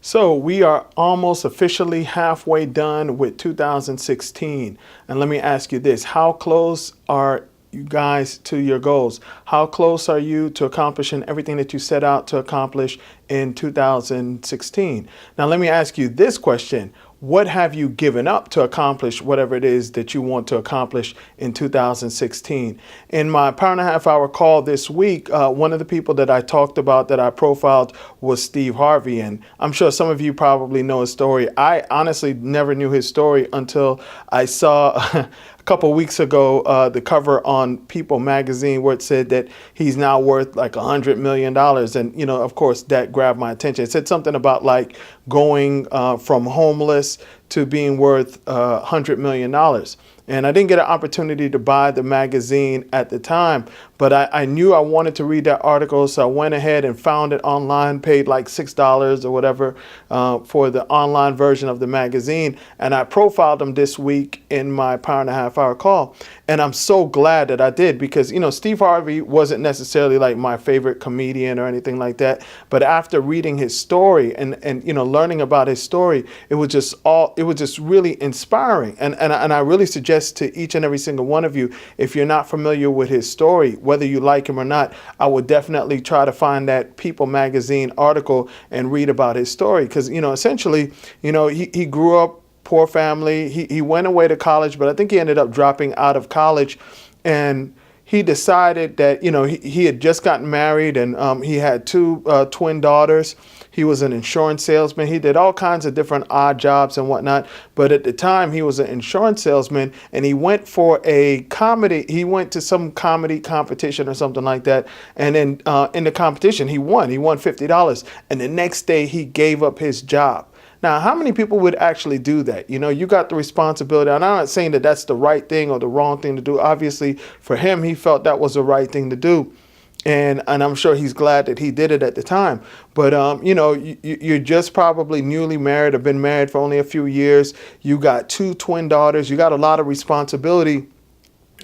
So we are almost officially halfway done with 2016. And let me ask you this, how close are you guys to your goals? How close are you to accomplishing everything that you set out to accomplish in 2016? Now let me ask you this question. What have you given up to accomplish whatever it is that you want to accomplish in 2016? In my power and a half hour call this week, one of the people that I talked about, that I profiled, was Steve Harvey. And I'm sure some of you probably know his story. I honestly never knew his story until I saw a couple weeks ago the cover on People magazine where it said that he's now worth like $100 million. And, you know, of course, that grabbed my attention. It said something about like going from homeless to being worth $100 million. And I didn't get an opportunity to buy the magazine at the time, but I knew I wanted to read that article. So I went ahead and found it online, paid like $6 or whatever for the online version of the magazine. And I profiled him this week in my power and a half hour call. And I'm so glad that I did, because, you know, Steve Harvey wasn't necessarily like my favorite comedian or anything like that. But after reading his story and you know, learning about his story, it was just really inspiring. And I really suggest to each and every single one of you, if you're not familiar with his story, whether you like him or not, I would definitely try to find that People magazine article and read about his story. Because, you know, essentially, you know, he grew up poor family. He went away to college, but I think he ended up dropping out of college. And he decided that, you know, he had just gotten married, and he had two twin daughters. He was an insurance salesman. He did all kinds of different odd jobs and whatnot. But at the time, he was an insurance salesman, and he went for a comedy. He went to some comedy competition or something like that. And then in the competition, he won. He won $50. And the next day, he gave up his job. Now, how many people would actually do that? You know, you got the responsibility. And I'm not saying that that's the right thing or the wrong thing to do. Obviously, for him, he felt that was the right thing to do. And I'm sure he's glad that he did it at the time. But, you know, you're just probably newly married or been married for only a few years. You got two twin daughters. You got a lot of responsibility.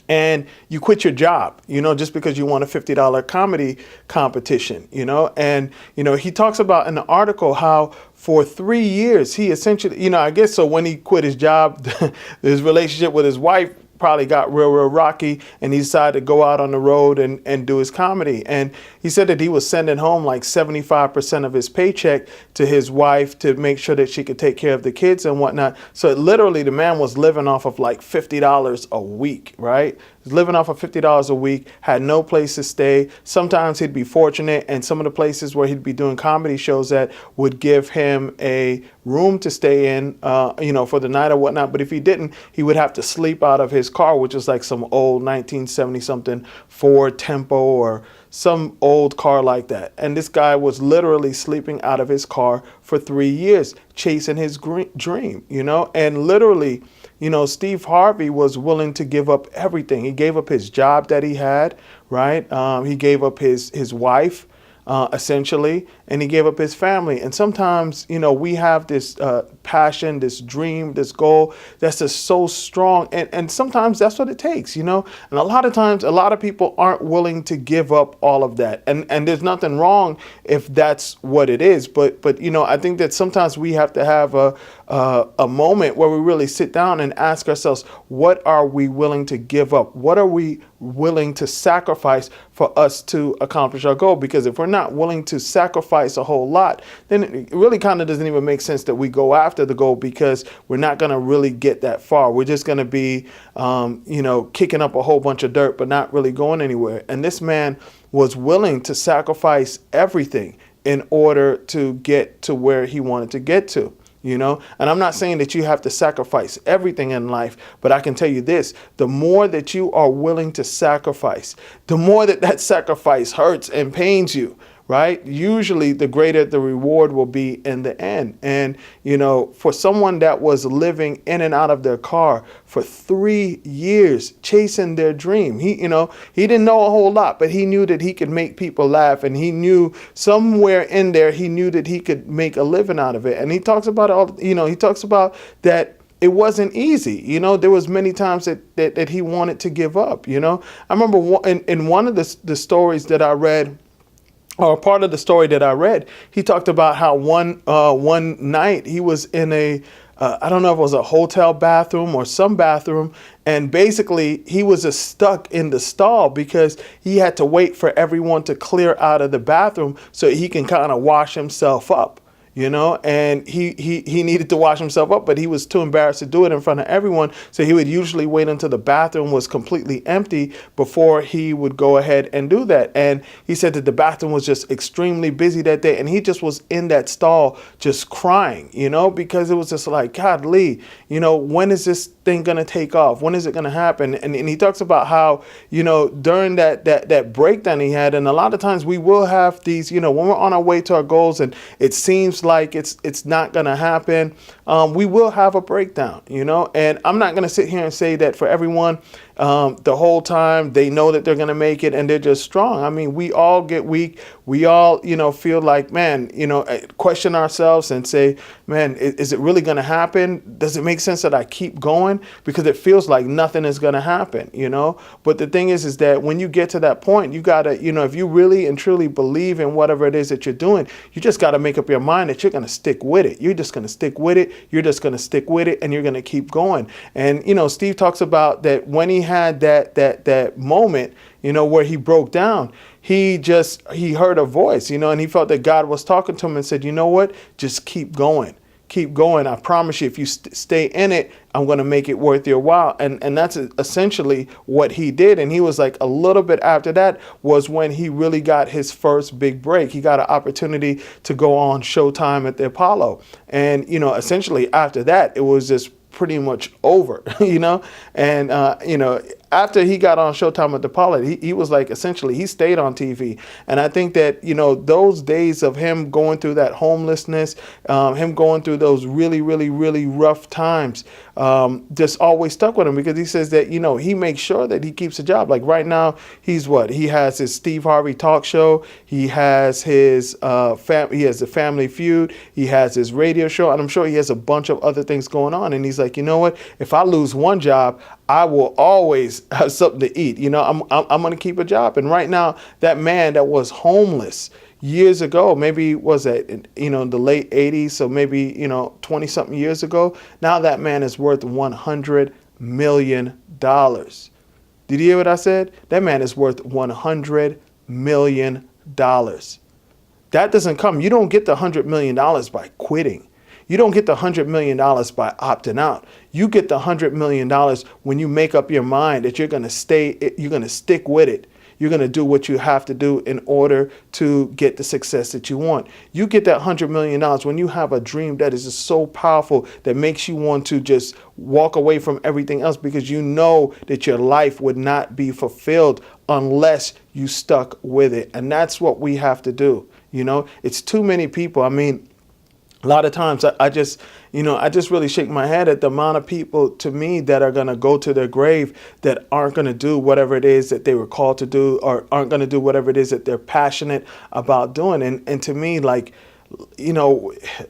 And you quit your job, you know, just because you won a $50 comedy competition, you know. And, you know, he talks about in the article how for 3 years he essentially, you know, I guess so when he quit his job, his relationship with his wife probably got real rocky, and he decided to go out on the road and do his comedy. And he said that he was sending home like 75% of his paycheck to his wife to make sure that she could take care of the kids and whatnot. So literally the man was living off of like $50 a week, right? Living off of $50 a week, had no place to stay. Sometimes he'd be fortunate, and some of the places where he'd be doing comedy shows at would give him a room to stay in, you know, for the night or whatnot. But if he didn't, he would have to sleep out of his car, which was like some old 1970 something Ford Tempo or some old car like that. And this guy was literally sleeping out of his car for 3 years, chasing his dream, you know. And literally, you know, Steve Harvey was willing to give up everything. He gave up his job that he had, right? He gave up his wife, essentially, and he gave up his family. And sometimes, you know, we have this passion, this dream, this goal that's just so strong. And sometimes that's what it takes, you know. And a lot of times, a lot of people aren't willing to give up all of that. And there's nothing wrong if that's what it is. But you know, I think that sometimes we have to have a moment where we really sit down and ask ourselves, what are we willing to give up? What are we willing to sacrifice for us to accomplish our goal? Because if we're not willing to sacrifice a whole lot, then it really kind of doesn't even make sense that we go after the goal, because we're not going to really get that far. We're just going to be, you know, kicking up a whole bunch of dirt, but not really going anywhere. And this man was willing to sacrifice everything in order to get to where he wanted to get to. You know, and I'm not saying that you have to sacrifice everything in life, but I can tell you this: the more that you are willing to sacrifice, the more that sacrifice hurts and pains you, right? Usually the greater the reward will be in the end. And, you know, for someone that was living in and out of their car for 3 years, chasing their dream, he didn't know a whole lot, but he knew that he could make people laugh. And he knew somewhere in there, he knew that he could make a living out of it. And he talks about he talks about that it wasn't easy. You know, there was many times that he wanted to give up. You know, I remember in one of the stories that I read or part of the story that I read, he talked about how one night he was in a I don't know if it was a hotel bathroom or some bathroom, and basically he was just stuck in the stall because he had to wait for everyone to clear out of the bathroom so he can kind of wash himself up. And he needed to wash himself up, but he was too embarrassed to do it in front of everyone. So he would usually wait until the bathroom was completely empty before he would go ahead and do that. And he said that the bathroom was just extremely busy that day. And he just was in that stall just crying, because it was just like, God, Lee, when is this thing going to take off? When is it going to happen? And he talks about how, during that breakdown he had, and a lot of times we will have these, when we're on our way to our goals and it seems like it's not going to happen, we will have a breakdown, and I'm not going to sit here and say that for everyone the whole time they know that they're going to make it and they're just strong. I mean, we all get weak. We all, feel like, man, question ourselves and say, man, is it really going to happen? Does it make sense that I keep going? Because it feels like nothing is going to happen, But the thing is that when you get to that point, you got to, if you really and truly believe in whatever it is that you're doing, you just got to make up your mind that you're going to stick with it. You're just going to stick with it. You're just going to stick with it, and you're going to keep going. And, Steve talks about that when he had that moment, where he broke down, he heard a voice, and he felt that God was talking to him and said, you know what, just keep going. Keep going. I promise you, if you stay in it, I'm going to make it worth your while. And that's essentially what he did. And he was like, a little bit after that was when he really got his first big break. He got an opportunity to go on Showtime at the Apollo. And, essentially after that, it was just pretty much over, and, after he got on Showtime at the Apollo, he was like, essentially, he stayed on TV. And I think that, those days of him going through that homelessness, him going through those really, really, really rough times, just always stuck with him, because he says that, he makes sure that he keeps a job. Like right now, he has his Steve Harvey talk show. He has his, he has the Family Feud. He has his radio show. And I'm sure he has a bunch of other things going on. And he's like, you know what? If I lose one job, I will always have something to eat. I'm going to keep a job. And right now, that man that was homeless years ago, maybe was that, in the late 80s, so maybe, 20 something years ago, now that man is worth $100 million. Did you hear what I said? That man is worth $100 million. That doesn't come. You don't get the $100 million by quitting. You don't get the $100 million by opting out. You get the $100 million when you make up your mind that you're going to stick with it. You're going to do what you have to do in order to get the success that you want. You get that $100 million when you have a dream that is just so powerful that makes you want to just walk away from everything else, because you know that your life would not be fulfilled unless you stuck with it. And that's what we have to do. It's too many people. I mean, a lot of times I just really shake my head at the amount of people, to me, that are going to go to their grave that aren't going to do whatever it is that they were called to do, or aren't going to do whatever it is that they're passionate about doing. And to me, like,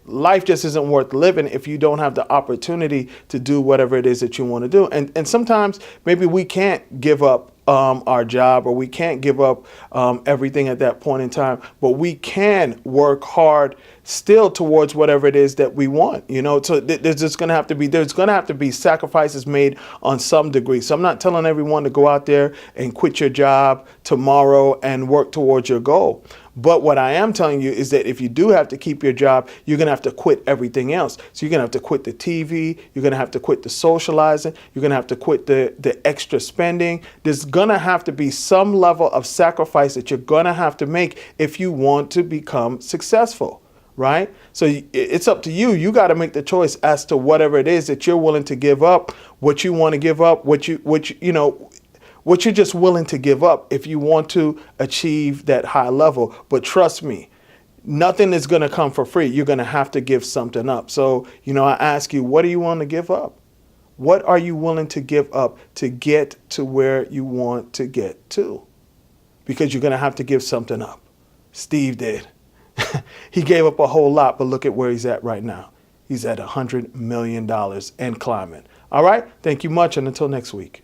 life just isn't worth living if you don't have the opportunity to do whatever it is that you want to do. And sometimes maybe we can't give up our job, or we can't give up everything at that point in time, but we can work hard still towards whatever it is that we want. So there's going to have to be sacrifices made on some degree. So I'm not telling everyone to go out there and quit your job tomorrow and work towards your goal. But what I am telling you is that if you do have to keep your job, you're going to have to quit everything else. So you're going to have to quit the TV. You're going to have to quit the socializing. You're going to have to quit the extra spending. There's going to have to be some level of sacrifice that you're going to have to make if you want to become successful, right? So it's up to you. You got to make the choice as to whatever it is that you're willing to give up, what you want to give up, what you're just willing to give up if you want to achieve that high level. But trust me, nothing is going to come for free. You're going to have to give something up. So, I ask you, what do you want to give up? What are you willing to give up to get to where you want to get to? Because you're going to have to give something up. Steve did. He gave up a whole lot, but look at where he's at right now. He's at $100 million and climbing. All right. Thank you much. And until next week.